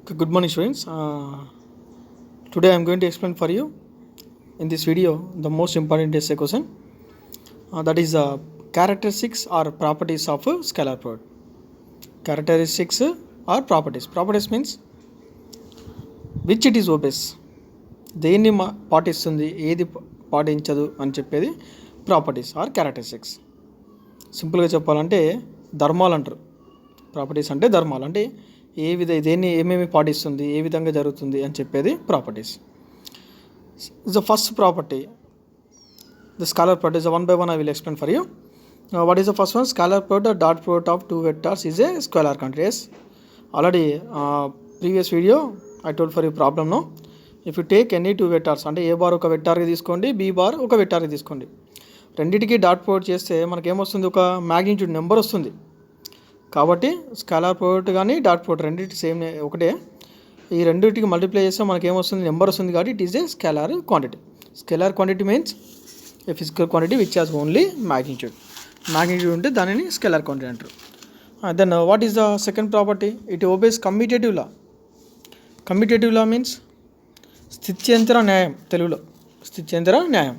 Okay, good morning, students. Today I am going to explain for you in this video the most important essay question, that is characteristics or properties of a scalar product. Characteristics or properties. Properties means which it is obeys. దేన్ని పాటిస్తుంది, ఏది పాటించదు అని చెప్పేది properties are characteristics. సింపుల్గా చెప్పాలంటే ధర్మాలు అంటారు. Properties అంటే ధర్మాలు, అంటే దేన్ని ఏమేమి పాటిస్తుంది, ఏ విధంగా జరుగుతుంది అని చెప్పేది properties. The first property, the scalar properties, one by one I will explain for you. What is the first one? Scalar product dot product of two vectors is a scalar quantity. Already previous video I told for you problem. No, if you take any two vectors, అంటే A bar ఒక వెక్టార్కి తీసుకోండి, B bar ఒక వెక్టార్కి తీసుకోండి, రెండింటికి dot product చేస్తే మనకేమొస్తుంది? ఒక magnitude number వస్తుంది. కాబట్టి స్కాలర్ ప్రోడక్ట్ కానీ డాట్ ప్రోడక్ట్ రెండింటి సేమ్ ఒకటే. ఈ రెండింటికి మల్టిప్లై చేస్తే మనకేమొస్తుంది? నెంబర్ వస్తుంది. కాబట్టి it is a scalar quantity. Scalar quantity means a physical quantity which has only magnitude. Magnitude ఉంటే దానిని స్కేలార్ క్వాంటిటీ అంటారు. Then what is the second property? It obeys commutative law. Commutative law means స్థిత్యంతర న్యాయం. తెలుగులో స్థిత్యంతర న్యాయం.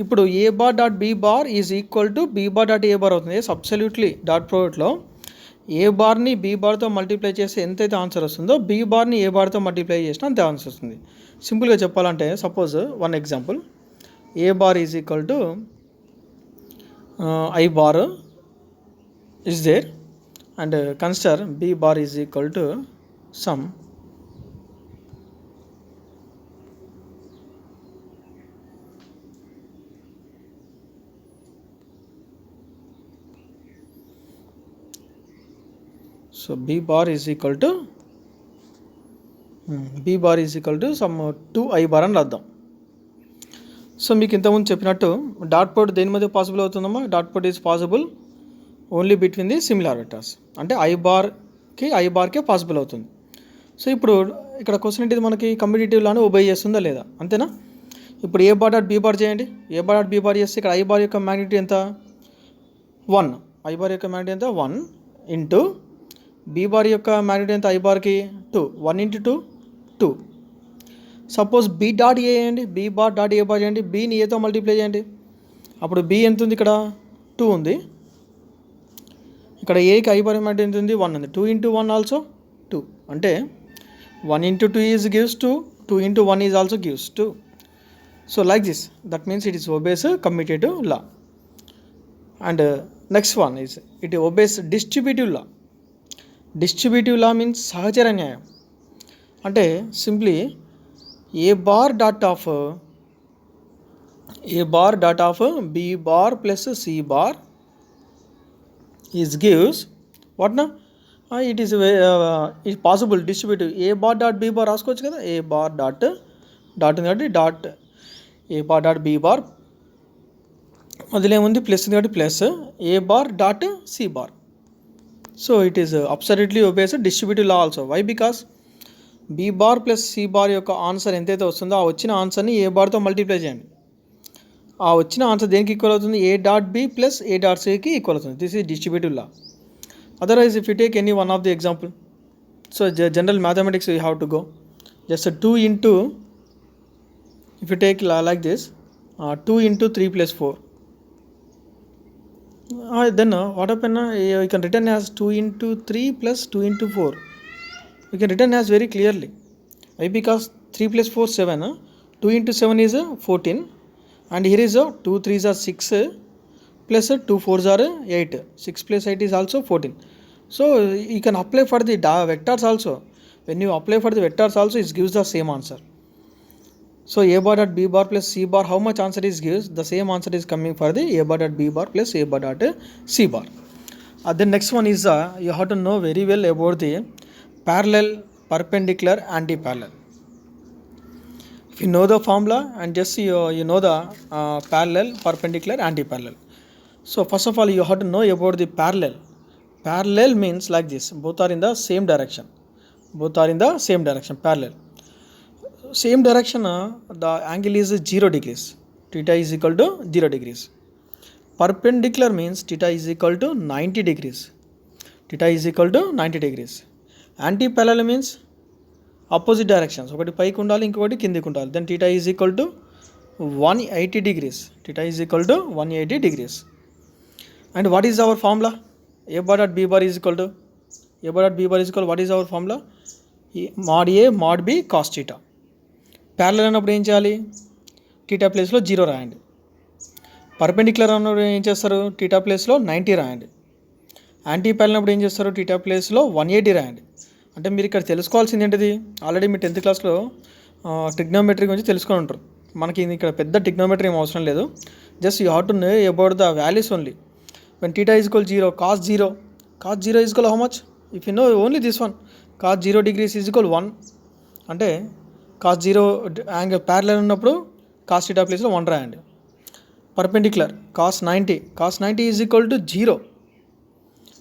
ఇప్పుడు A bar dot B bar is equal to B bar dot A bar అవుతుంది. అబ్సల్యూట్లీ డాట్ ప్రోడక్ట్లో ఏ బార్ని బి బార్తో మల్టిప్లై చేస్తే ఎంతైతే ఆన్సర్ వస్తుందో బి బార్ని ఏ బార్తో మల్టిప్లై చేసినా అంతే ఆన్సర్ వస్తుంది. సింపుల్గా చెప్పాలంటే suppose one example, A bar is equal to I bar is there and consider B bar is equal to some so b bar is equal to some 2i bar అని రాద్దాం. So మీకు ఇంతకుముందు చెప్పినట్టు dot product దేని మధ్య possible అవుతుందమ్మా? Dot product is possible only between the similar vectors, అంటే I బార్కే పాసిబుల్ అవుతుంది. సో ఇప్పుడు ఇక్కడ క్వశ్చన్ ఏంటిది? మనకి కమ్యూటేటివ్ లానే ఒబే చేస్తుందా లేదా, అంతేనా? ఇప్పుడు A bar dot B bar చేయండి. ఏ బార్ డాట్ బి బార్ చేస్తే ఇక్కడ ఐ బార్ యొక్క మ్యాగ్నిట్యూడ్ ఎంత? 1. ఐ బార్ యొక్క మ్యాగ్నిట్యూడ్ ఎంత? 1 ఇంటూ బీ బార్ యొక్క మ్యాగ్నిట్యూడ్ ఎంత? ఐ బార్కి 2. 1 into 2 2. Suppose B dot A చేయండి, B bar dot A bar చేయండి, బీని ఏతో మల్టిప్లై చేయండి. అప్పుడు బీ ఎంత ఉంది? ఇక్కడ 2 ఉంది. ఇక్కడ ఏకి ఐ బార్ మ్యాగ్నిట్యూడ్ ఎంత ఉంది? 1 ఉంది. 2 ఇంటూ 1 ఆల్సో 2. అంటే 1 into 2 is gives 2, 2 into 1 is also gives 2. So like this, that means it is obeys commutative law. And next one is it obeys distributive law. Distributive law means సహచర న్యాయం. అంటే simply A bar dot of B bar plus C bar is gives what నా? It is possible distributive. A bar dot B bar రాసుకోవచ్చు కదా. A bar dot ఉంది కాబట్టి dot A bar dot B bar, అదిలేముంది plus ఉంది కాబట్టి plus A bar dot C bar. So it is absolutely obeys distributive law also. Why? Because B bar plus C bar యొక్క answer ఎంతైతే వస్తుందో ఆ వచ్చిన ఆన్సర్ని ఏ బార్తో మల్టిప్లై చేయండి. ఆ వచ్చిన ఆన్సర్ దేనికి ఈక్వల్ అవుతుంది? A dot B plus A dot సికి ఈక్వల్ అవుతుంది. This is distributive law. Otherwise if you take any one of the example, so general mathematics you have to go just 2 into, if you take like this 2 into 3 plus 4. Then what happened? You can written as 2 into 3 plus 2 into 4. You can written as very clearly. Why? Because 3 plus 4 7. 2 into 7 is 14. And here is 2 3s are 6 plus 2 4s are 8. 6 plus 8 is also 14. So you can apply for the vectors also. When you apply for the vectors also, it gives the same answer. So a bar dot b bar plus c bar, how much answer is gives? The same answer is coming for the a bar dot b bar plus a bar dot c bar. Then next one is you have to know very well about the parallel, perpendicular, anti-parallel. If you know the formula and just you know the parallel, perpendicular, anti-parallel. So first of all you have to know about the parallel. Parallel means like this, both are in the same direction. Parallel. Same direction, the angle is 0 degrees. Theta is equal to 0 degrees. Perpendicular means theta is equal to 90 degrees. Anti-parallel means opposite directions, ఒకటి పైకి ఉండాలి ఇంకొకటి కిందికి ఉండాలి. Then theta is equal to 180 degrees. Theta is equal to 180 degrees. And what is our formula? A bar dot B bar is equal to what is our formula? Mod A mod B cos theta. Parallel అన్నప్పుడు ఏం చేయాలి? Theta ప్లేస్లో 0 రాయండి. Perpendicular అన్నప్పుడు ఏం చేస్తారు? Theta ప్లేస్లో 90 రాయండి. యాంటీ ప్యారలల్ అన్నప్పుడు ఏం చేస్తారు? థీటా ప్లేస్లో 180 రాయండి. అంటే మీరు ఇక్కడ తెలుసుకోవాల్సింది ఏంటిది? ఆల్రెడీ మీ 10th క్లాస్లో ట్రిగ్నోమెట్రీ గురించి తెలుసుకొని ఉంటారు. మనకి ఇక్కడ పెద్ద ట్రిగ్నోమెట్రీ ఏం అవసరం లేదు. Just you have to know about the values only. When theta is equal 0, cos 0 is equal how much? If you know only this one, cos 0 degrees is equal 1. అంటే cos 0 యాంగిల్ ప్యారలల్ ఉన్నప్పుడు cos theta ప్లేస్లో 1 రాయండి. Perpendicular cos 90 is equal to 0.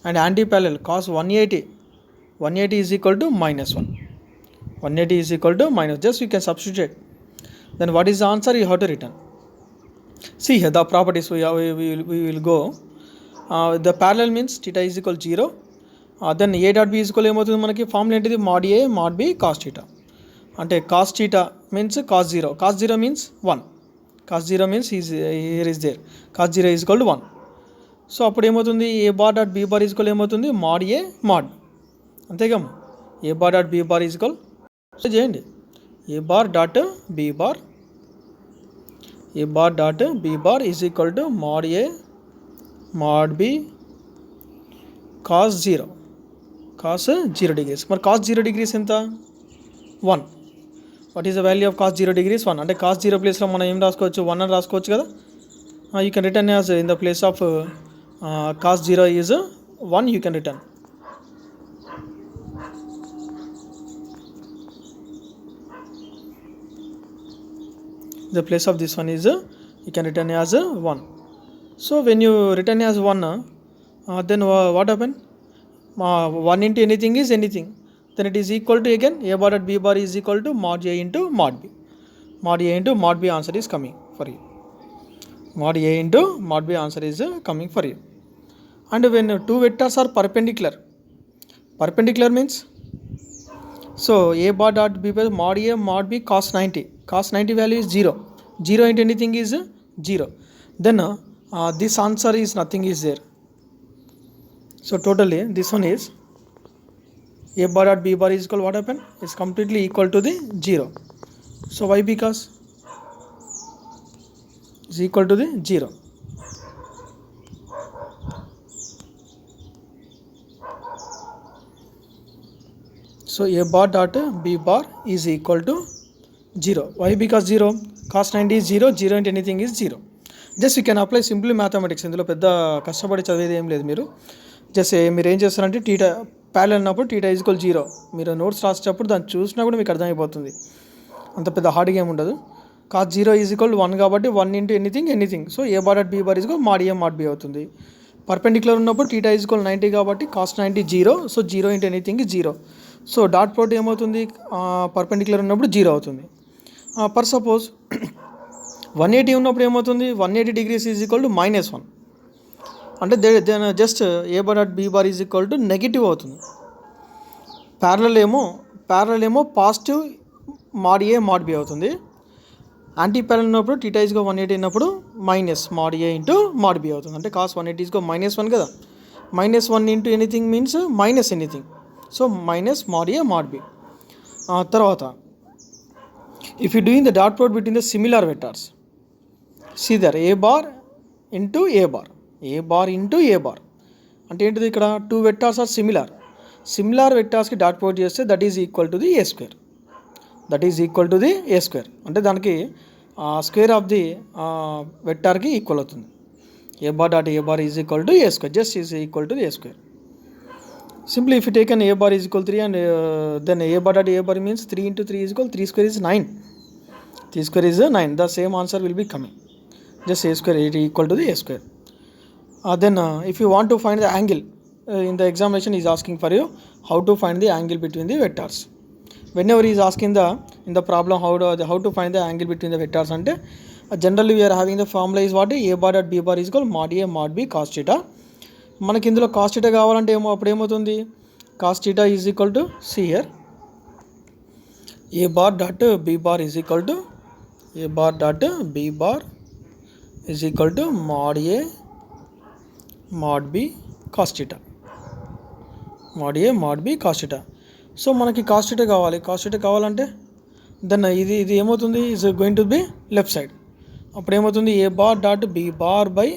And anti parallel cos 180 is equal to -1. 180 is equal to just you can substitute. Then what is the answer? You have to return. See here the properties we will go. The parallel means theta is equal 0. Then A dot B is equal ఏమవుతుంది మనకి? Formula ఏంటిది? mod A mod B cos theta. అంటే cos theta means cos 0. Cos 0 means 1. Cos 0 means here is there. Cos 0 is equal to 1. So అప్పుడు ఏమవుతుంది? A bar dot B bar is equal ఏమవుతుంది? mod A mod. అంతేగా? A bar dot B bar is equal చేయండి. A bar dot B bar is equal to mod A mod B cos 0 degrees. మరి cos 0 degrees ఎంత? 1. What is the value of cos 0 degrees? 1. అంటే cos 0 ప్లేస్లో మనం ఏం రాసుకోవచ్చు? 1 అని రాసుకోవచ్చు కదా. You can return as in the place of cos 0 is 1 you can return. The place of this one is you can return as 1. So when you return as 1, then what happen? 1 into anything is anything. Then it is equal to again A bar at B bar is equal to mod A into mod B. Mod A into mod B answer is coming for you. Mod A into mod B answer is coming for you. And when two vectors are perpendicular means, so A bar dot B bar mod A mod B cos 90. Cos 90 value is 0. 0 into anything is 0. Then this answer is nothing is there. So totally this one is A bar dot B bar is equal what happened? It's completely equal to the 0. So why? Because is equal to the 0. So A bar dot B bar is equal to 0. Why? Because 0. Cos 90 is 0. 0 into anything is 0. Just you can apply simply mathematics. ఇందులో పెద్ద కష్టపడి చదివేది ఏం లేదు. మీరు just మీరు ఏం చేస్తారంటే టీటా ప్యారలల్ అన్నప్పుడు టీటా ఈజ్ ఈక్వల్ 0. మీరు నోట్స్ రాసేటప్పుడు దాన్ని చూసినా కూడా మీకు అర్థమైపోతుంది. అంత పెద్ద హార్డ్ గేమ్ ఉండదు. cos 0 ఈజ్ ఈక్వల్ 1 కాబట్టి 1 into anything. So A bar at B bar is equal mod A mod B అవుతుంది. పర్పెండిక్యులర్ ఉన్నప్పుడు టీటా ఈజ్ ఈక్వల్ 90 కాబట్టి cos 90 0. So 0 into anything 0. So dot product ఏమవుతుంది? పర్పెండిక్యులర్ ఉన్నప్పుడు 0 అవుతుంది. Per suppose 180 ఉన్నప్పుడు ఏమవుతుంది? 180 degrees is equal to -1. అంటే then just A bar at B bar is equal to negative అవుతుంది. ప్యారలల్ ఏమో positive mod A mod B అవుతుంది. Anti parallel ఉన్నప్పుడు టీటా ఈజ్ ఈక్వల్ 180 ఉన్నప్పుడు minus mod A into mod B అవుతుంది. అంటే cos 180 is equal -1 కదా. -1 into anything means minus anything. So minus mod A mod B. తర్వాత if you doing the dot product between the similar vectors, see there A bar into A bar అంటే ఏంటిది? ఇక్కడ two vectors are similar వెక్టార్స్కి dot product చేస్తే that is equal to the A square. అంటే దానికి square of the వెక్టార్కి equal అవుతుంది. A bar dot A bar is equal to A square. Just is equal to the A square. Simply if you take an A bar is equal 3 and then A bar dot A bar means 3 into 3 is equal 3 square is 9. 3 square is 9. The same answer will be coming. Just A square is equal to the A square. Then if you want to find the angle, in the examination is asking for you how to find the angle between the vectors. Whenever he is asking in the problem how to find the angle between the vectors, ante generally we are having the formula is what? A bar dot B bar is equal mod A mod B cos theta. మనకి ఇందులో cos theta కావాలంటే అప్పుడు ఏమవుతుంది? Cos theta is equal to see here A bar dot B bar is equal to A bar dot B bar is equal to mod A mod B cos theta. mod A mod B cos theta. So మనకి cos theta కావాలి. cos theta కావాలంటే then ఇది ఏమవుతుంది, is going to be left side. అప్పుడు ఏమవుతుంది, A bar dot B bar by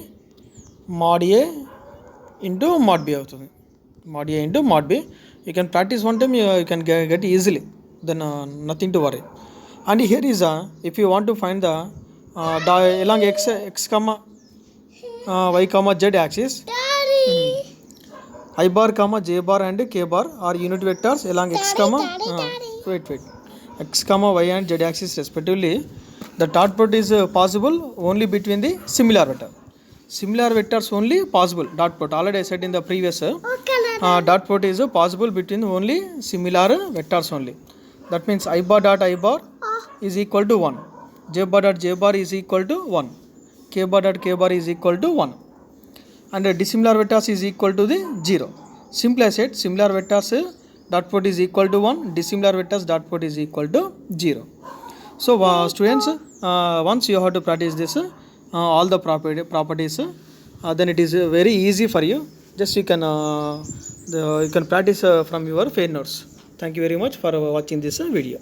mod A into mod B అవుతుంది. mod A into mod B. You can practise one time, you can get easily, then nothing to worry. And here is if you want to find the along x comma y comma z axis, I bar comma j bar and k bar are unit vectors along x comma x comma y and z axis respectively. The dot product is possible only between the similar vector. Similar vectors only possible dot product. Already I said in the previous dot product is possible between only similar vectors only. That means I bar dot I bar is equal to 1, j bar dot j bar is equal to 1, k bar dot k bar is equal to 1, and dissimilar vectors is equal to the 0. Simply I said similar vectors dot product is equal to 1, dissimilar vectors dot product is equal to 0. So students, once you have to practice this all the properties, then it is very easy for you. Just you can practice from your fair notes. Thank you very much for watching this video.